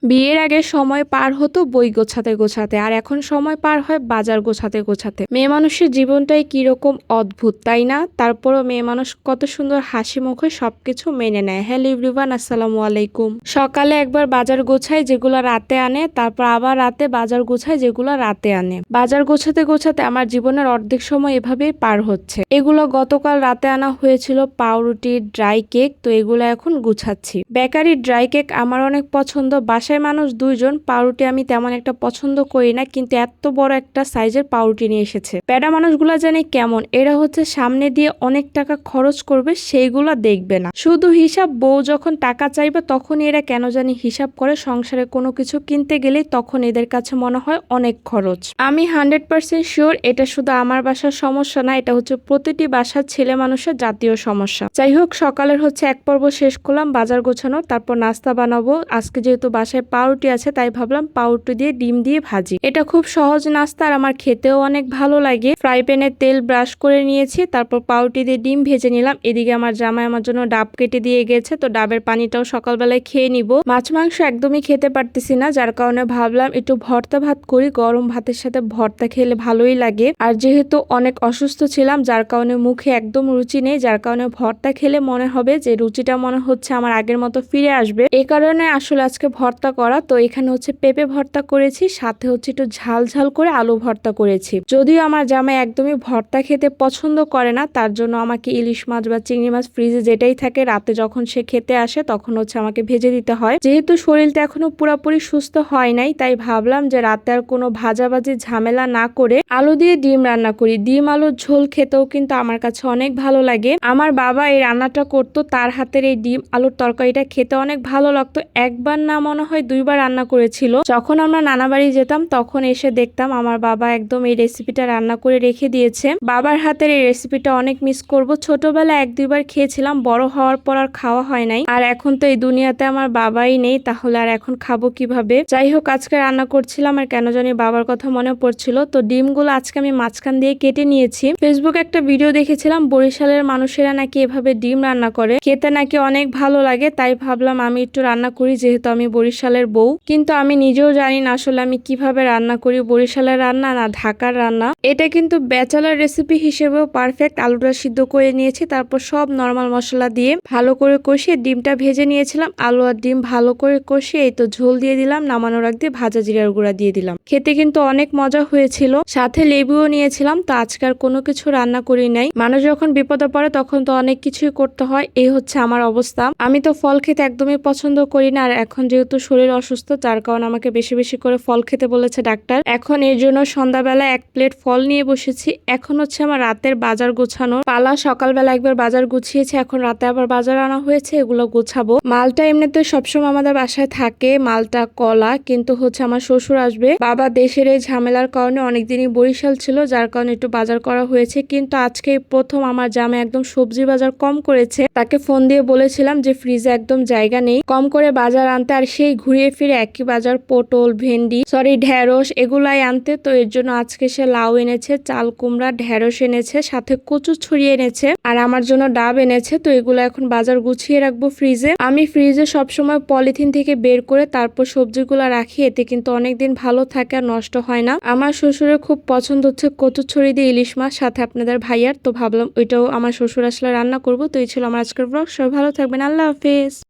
বিয়ের আগে সময় পার হতো বই গোছাতে গোছাতে, আর এখন সময় পার হয় বাজার গোছাতে গোছাতে। মেয়ে মানুষের জীবনটাই কিরকম অদ্ভুত, তাই না? তারপরও মেয়ে মানুষ কত সুন্দর হাসি মুখে সবকিছু মেনে নেয়। হ্যালো এভরিওয়ান, আসসালামু আলাইকুম। সকালে একবার বাজার গোছায় যেগুলো রাতে আনে, তারপর আবার রাতে বাজার গোছায় যেগুলো রাতে আনে। বাজার গোছাতে গোছাতে আমার জীবনের অর্ধেক সময় এভাবেই পার হচ্ছে। এগুলো গতকাল রাতে আনা হয়েছিল পাউরুটি, ড্রাই কেক, তো এগুলো এখন গুছাচ্ছি। বেকারি ড্রাই কেক আমার অনেক পছন্দ। বাসায় মানুষ দুইজন, পাউরুটি আমি তেমন একটা পছন্দ করি না, কিন্তু এত বড় একটা সাইজের পাউরুটি নিয়ে এসেছে। প্যাডা মানুষগুলা জানি কেমন, এরা হচ্ছে সামনে দিয়ে অনেক টাকা খরচ করবে সেইগুলা দেখবে না, শুধু হিসাব। বউ যখন টাকা চাইবে তখন এরা কেন জানি হিসাব করে। সংসারে কোনো কিছু কিনতে গেলেই তখন এদের কাছে মনে হয় অনেক খরচ। আমি 100% শিওর এটা শুধু আমার বাসার সমস্যা না, এটা হচ্ছে প্রতিটি বাসার ছেলে মানুষের জাতীয় সমস্যা। যাই হোক, সকালের হচ্ছে এক পর্ব শেষ করলাম বাজার গোছানোর, তারপর নাস্তা বানাবো। আজকে যেহেতু বাসায় পাউরুটি আছে তাই ভাবলাম পাউরুটি দিয়ে ডিম দিয়ে ভাজি। এটা খুব সহজ নাস্তা আর আমার খেতেও অনেক ভালো লাগে। ফ্রাই প্যানে তেল ব্রাশ করে নিয়েছি, তারপর পাউরুটি দিয়ে ডিম ভেজে নিলাম। এদিকে আমার জামাই আমার জন্য ডাব কেটে দিয়ে গেছে, তো ডাবের পানিটাও সকালবেলায় খেয়ে নিব। মাছ মাংস একদমই খেতে পারতেছি না, যার কারণে ভাবলাম একটু ভর্তা ভাত করি। গরম ভাতের সাথে ভর্তা খেলে ভালোই লাগে। আর যেহেতু অনেক অসুস্থ ছিলাম, যার কারণে মুখে একদম রুচি নেই, যার কারণে ভর্তা খেলে মনে হবে যে রুচিটা মনে হচ্ছে আমার আগের মতো ফিরে আসবে। এই কারণে আসলে আজকে ভর্তা করা। তো এখানে হচ্ছে পেঁপে ভর্তা করেছি, সাথে হচ্ছে একটু ঝাল ঝাল করে আলু ভর্তা করেছি। যদিও আমার জামাই একদমই ভর্তা খেতে পছন্দ করে না, তার জন্য আমাকে ইলিশ মাছ বা চিংড়ি মাছ ফ্রিজে যেটাই থাকে রাতে যখন সে খেতে আসে তখন হচ্ছে আমাকে ভেজে দিতে হয়। যেহেতু শরীরটা এখনো পুরোপুরি সুস্থ হয় নাই, তাই ভাবলাম যে রাতে আর কোনো ভাজাভাজি ঝামেলা না করে আলু দিয়ে ডিম রান্না করি। ডিম আলুর ঝোল খেতেও কিন্তু আমার কাছে অনেক ভালো লাগে। আমার বাবা এই রান্নাটা করতো, তার হাতের এই ডিম আলুর তরকারিটা খেতে অনেক ভালো লাগতো। একবার না মনে হয় দুইবার রান্না করেছিল। যখন আমরা নানা বাড়ি যেতাম তখন এসে দেখতাম আমার বাবা একদম এই রেসিপিটা রান্না করে রেখে দিয়েছে। বাবার হাতের এই রেসিপিটা অনেক মিস করব। ছোটবেলায় এক দুইবার খেয়েছিলাম, বড় হওয়ার পর আর খাওয়া হয় নাই। আর এখন তো এই দুনিয়াতে আমার বাবাই নেই, তাহলে আর এখন খাবো কিভাবে? যাই হোক, আজকে রান্না করছিলাম আর কেন জানি বাবার কথা মনে পড়ছিল। তো ডিমগুলো আজকে আমি মাঝখান দিয়ে কেটে নিয়েছি। ফেসবুকে একটা ভিডিও দেখেছিলাম বরিশালের মানুষেরা নাকি এভাবে ডিম রান্না করে, খেতে নাকি অনেক ভালো লাগে। তাই ভাবলাম আমি একটু রান্না করি, যেহেতু আমি বরিশালের বউ। কিন্তু আমি নিজেও জানি না আসলে আমি কিভাবে রান্না করি, বরিশালের রান্না না ঢাকার রান্না। এটা কিন্তু ব্যাচেলার রেসিপি হিসেবেও পারফেক্ট। আলুটা সিদ্ধ করে নিয়েছি, তারপর সব নরমাল মশলা দিয়ে ভালো করে কষিয়ে ডিমটা ভেজে নিয়েছিলাম। আলু আর ডিম ভালো করে কষিয়ে এই তো ঝোল দিয়ে দিলাম, নামানোর আগ দিয়ে ভাজা জিরার গুঁড়া দিয়ে দিলাম। খেতে কিন্তু অনেক মজা হয়েছিল, সাথে লেবুও নিয়েছিলাম। তো আজকাল কোনো কিছু রান্না করি নাই। মানুষ যখন বিপদে পড়ে তখন তো অনেক কিছুই করতে হয়, এই হচ্ছে আমার অবস্থা। আমি তো ফল খেতে একদমই পছন্দ করি না, আর এখন যেহেতু শরীর অসুস্থ যার কারণে আমাকে বেশি বেশি করে ফল খেতে বলেছে ডাক্তার। এখন এর জন্য সন্ধ্যাবেলা এক প্লেট ফল নিয়ে বসেছি। এখন হচ্ছে আমার রাতের বাজার গোছানোর পালা। সকালবেলা একবার বাজার গুছিয়েছি, এখন রাতে আবার বাজার আনা হয়েছে, এগুলো গোছাবো। মালটা এমনিতে সবসময় আমাদের বাসায় থাকে, মালটা কলা, কিন্তু হচ্ছে আমার শ্বশুর আসবে। বাবা দেশের এই ঝামেলার কারণে অনেকদিনই বরিশাল ছিল, যার কারণে একটু বাজার করা হয়েছে। কিন্তু আজকে প্রথম আমার জামাই একদম সবজি বাজার কম করেছে। তাকে ফোন দিয়ে বলেছিলাম যে ফ্রিজে একদম জায়গা নেই, কম করে বাজার আনতে। আর সেই ঘুরিয়ে ফিরে একই বাজার পটল, ভেন্ডি, ঢেঁড়স এগুলাই আনতে। তো এর জন্য আজকে সে লাউ এনেছে, চাল কুমড়া, ঢেঁড়স এনেছে, সাথে কচু ছড়িয়ে এনেছে, আর আমার জন্য ডাব এনেছে। তো এগুলো এখন বাজার গুছিয়ে রাখবো ফ্রিজে। আমি ফ্রিজে সবসময় পলিথিন থেকে বের করে তারপর সবজিগুলো রাখি, এতে কিন্তু অনেকদিন ভালো থাকে আর নষ্ট হয় না। আমার শ্বশুরের খুব পছন্দ হচ্ছে কচু ছড়ি দিয়ে ইলিশ মাছ, সাথে আপনাদের ভাইয়ার। তো ভাবলাম ওইটাও আমার শ্বশুর আসলে রান্না করবো। তো এই ছিল আমার আজকের ব্লগ। সবাই ভালো থাকবেন, আল্লাহ হাফেজ।